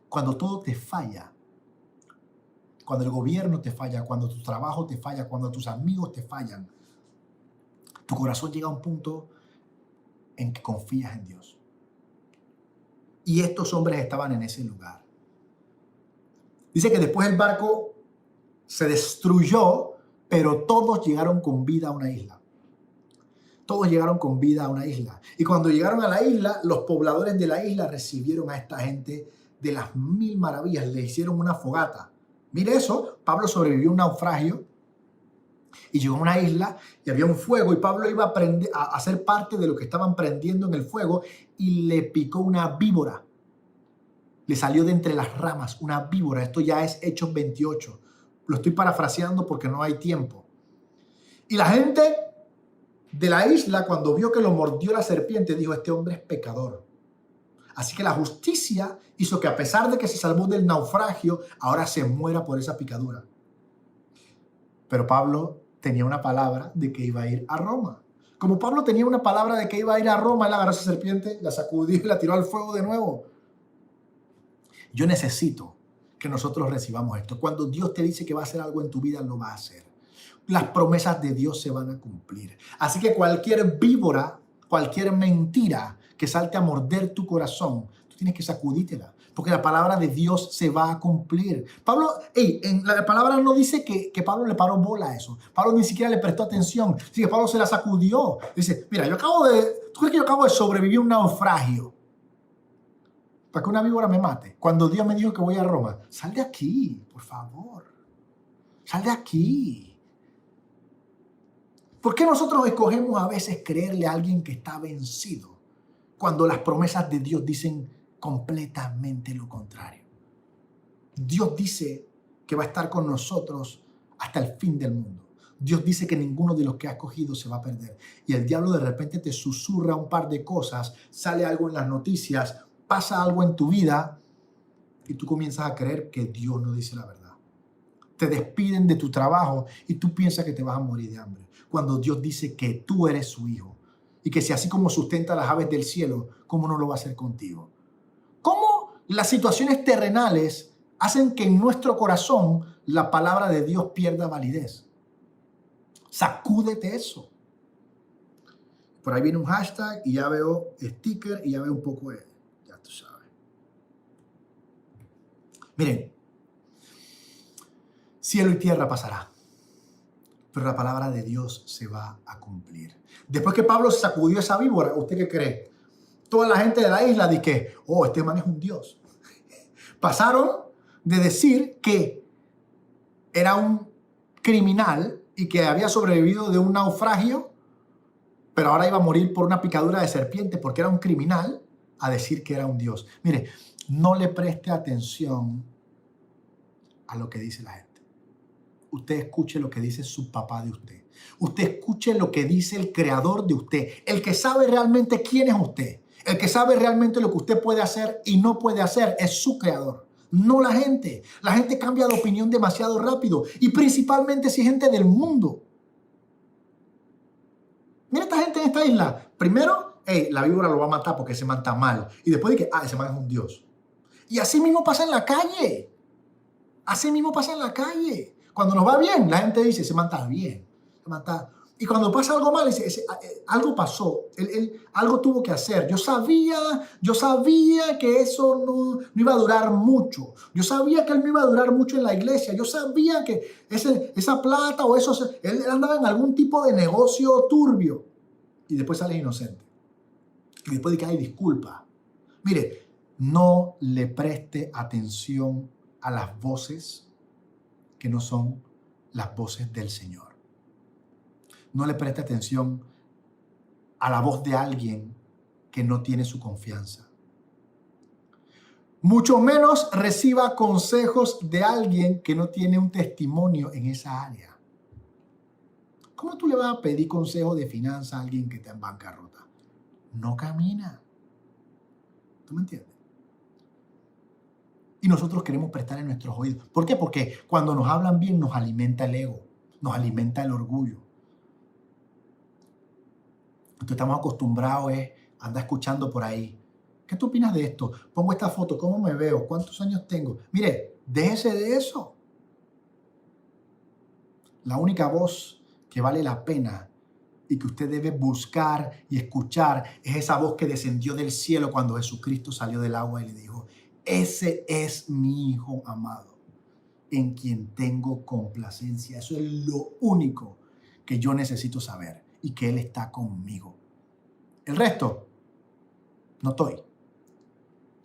Cuando todo te falla, cuando el gobierno te falla, cuando tu trabajo te falla, cuando tus amigos te fallan, tu corazón llega a un punto en que confías en Dios. Y estos hombres estaban en ese lugar. Dice que después el barco se destruyó, pero todos llegaron con vida a una isla. Todos llegaron con vida a una isla. Y cuando llegaron a la isla, los pobladores de la isla recibieron a esta gente de las mil maravillas. Le hicieron una fogata. Mire eso, Pablo sobrevivió a un naufragio Y llegó a una isla y había un fuego y Pablo iba a ser parte de lo que estaban prendiendo en el fuego y le picó una víbora. Le salió de entre las ramas una víbora. Esto ya es Hechos 28. Lo estoy parafraseando porque no hay tiempo. Y la gente de la isla, cuando vio que lo mordió la serpiente, dijo, este hombre es pecador. Así que la justicia hizo que a pesar de que se salvó del naufragio, ahora se muera por esa picadura. Pero Pablo tenía una palabra de que iba a ir a Roma. Como Pablo tenía una palabra de que iba a ir a Roma, él agarró a esa serpiente, la sacudió y la tiró al fuego de nuevo. Yo necesito que nosotros recibamos esto. Cuando Dios te dice que va a hacer algo en tu vida, lo va a hacer. Las promesas de Dios se van a cumplir. Así que cualquier víbora, cualquier mentira que salte a morder tu corazón, tú tienes que sacudítela, porque la palabra de Dios se va a cumplir. Pablo, en la palabra no dice que Pablo le paró bola a eso. Pablo ni siquiera le prestó atención. Así que Pablo se la sacudió. Dice, mira, ¿tú crees que yo acabo de sobrevivir un naufragio para que una víbora me mate? Cuando Dios me dijo que voy a Roma, sal de aquí, por favor. Sal de aquí. ¿Por qué nosotros escogemos a veces creerle a alguien que está vencido cuando las promesas de Dios dicen completamente lo contrario? Dios dice que va a estar con nosotros hasta el fin del mundo. Dios dice que ninguno de los que ha escogido se va a perder. Y el diablo de repente te susurra un par de cosas, sale algo en las noticias, pasa algo en tu vida y tú comienzas a creer que Dios no dice la verdad. Te despiden de tu trabajo y tú piensas que te vas a morir de hambre, cuando Dios dice que tú eres su hijo y que si así como sustenta las aves del cielo, ¿cómo no lo va a hacer contigo? ¿Cómo las situaciones terrenales hacen que en nuestro corazón la palabra de Dios pierda validez? Sacúdete eso. Por ahí viene un hashtag y ya veo sticker y ya veo un poco de... Ya tú sabes. Miren, cielo y tierra pasará, pero la palabra de Dios se va a cumplir. Después que Pablo sacudió esa víbora, ¿usted qué cree? Toda la gente de la isla dice que, oh, este man es un dios. Pasaron de decir que era un criminal y que había sobrevivido de un naufragio, pero ahora iba a morir por una picadura de serpiente porque era un criminal, a decir que era un dios. Mire, no le preste atención a lo que dice la gente. Usted escuche lo que dice su papá de usted. Usted escuche lo que dice el creador de usted. El que sabe realmente quién es usted. El que sabe realmente lo que usted puede hacer y no puede hacer es su creador. No la gente. La gente cambia de opinión demasiado rápido. Y principalmente si es gente del mundo. Mira esta gente en esta isla. Primero, la víbora lo va a matar porque ese man está mal. Y después de que, ese man es un dios. Y así mismo pasa en la calle. Así mismo pasa en la calle. Cuando nos va bien, la gente dice, se manta bien. Y cuando pasa algo mal, dice, algo pasó. Él algo tuvo que hacer. Yo sabía que eso no iba a durar mucho. Yo sabía que él no iba a durar mucho en la iglesia. Yo sabía que esa plata o eso, él andaba en algún tipo de negocio turbio. Y después sale inocente. Y después dice, disculpa. Mire, no le preste atención a las voces que no son las voces del Señor. No le preste atención a la voz de alguien que no tiene su confianza. Mucho menos reciba consejos de alguien que no tiene un testimonio en esa área. ¿Cómo tú le vas a pedir consejo de finanzas a alguien que está en bancarrota? No camina. ¿Tú me entiendes? Y nosotros queremos prestar en nuestros oídos. ¿Por qué? Porque cuando nos hablan bien nos alimenta el ego, nos alimenta el orgullo. Entonces estamos acostumbrados a andar escuchando por ahí. ¿Qué tú opinas de esto? Pongo esta foto, ¿cómo me veo? ¿Cuántos años tengo? Mire, déjese de eso. La única voz que vale la pena y que usted debe buscar y escuchar es esa voz que descendió del cielo cuando Jesucristo salió del agua y le dijo, ese es mi Hijo amado, en quien tengo complacencia. Eso es lo único que yo necesito saber y que Él está conmigo. El resto, no estoy.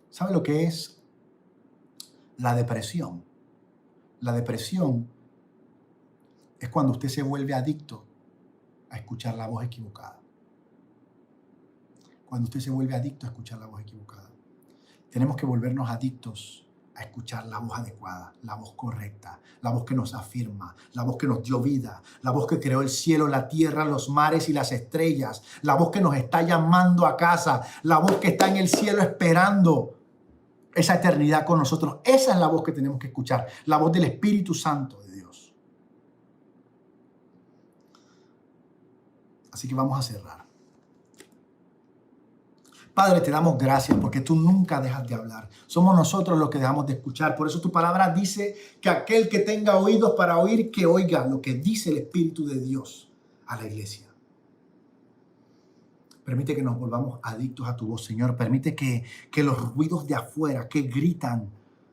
¿Sabe lo que es la depresión? La depresión es cuando usted se vuelve adicto a escuchar la voz equivocada. Cuando usted se vuelve adicto a escuchar la voz equivocada. Tenemos que volvernos adictos a escuchar la voz adecuada, la voz correcta, la voz que nos afirma, la voz que nos dio vida, la voz que creó el cielo, la tierra, los mares y las estrellas, la voz que nos está llamando a casa, la voz que está en el cielo esperando esa eternidad con nosotros. Esa es la voz que tenemos que escuchar, la voz del Espíritu Santo de Dios. Así que vamos a cerrar. Padre, te damos gracias porque tú nunca dejas de hablar. Somos nosotros los que dejamos de escuchar. Por eso tu palabra dice que aquel que tenga oídos para oír, que oiga lo que dice el Espíritu de Dios a la iglesia. Permite que nos volvamos adictos a tu voz, Señor. Permite que los ruidos de afuera que gritan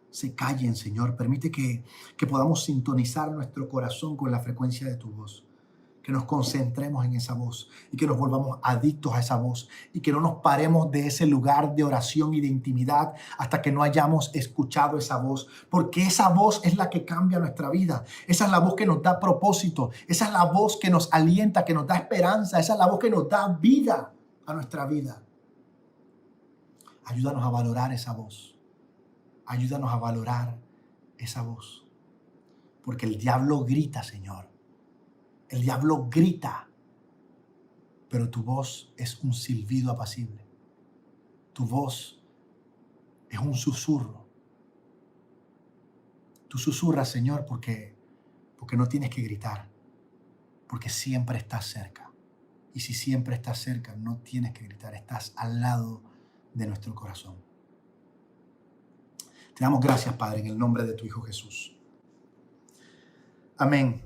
se callen, Señor. Permite que podamos sintonizar nuestro corazón con la frecuencia de tu voz. Que nos concentremos en esa voz y que nos volvamos adictos a esa voz y que no nos paremos de ese lugar de oración y de intimidad hasta que no hayamos escuchado esa voz, porque esa voz es la que cambia nuestra vida. Esa es la voz que nos da propósito, esa es la voz que nos alienta, que nos da esperanza, esa es la voz que nos da vida a nuestra vida. Ayúdanos a valorar esa voz, ayúdanos a valorar esa voz, porque el diablo grita, Señor. El diablo grita, pero tu voz es un silbido apacible. Tu voz es un susurro. Tú susurras, Señor, porque no tienes que gritar, porque siempre estás cerca. Y si siempre estás cerca, no tienes que gritar, estás al lado de nuestro corazón. Te damos gracias, Padre, en el nombre de tu Hijo Jesús. Amén.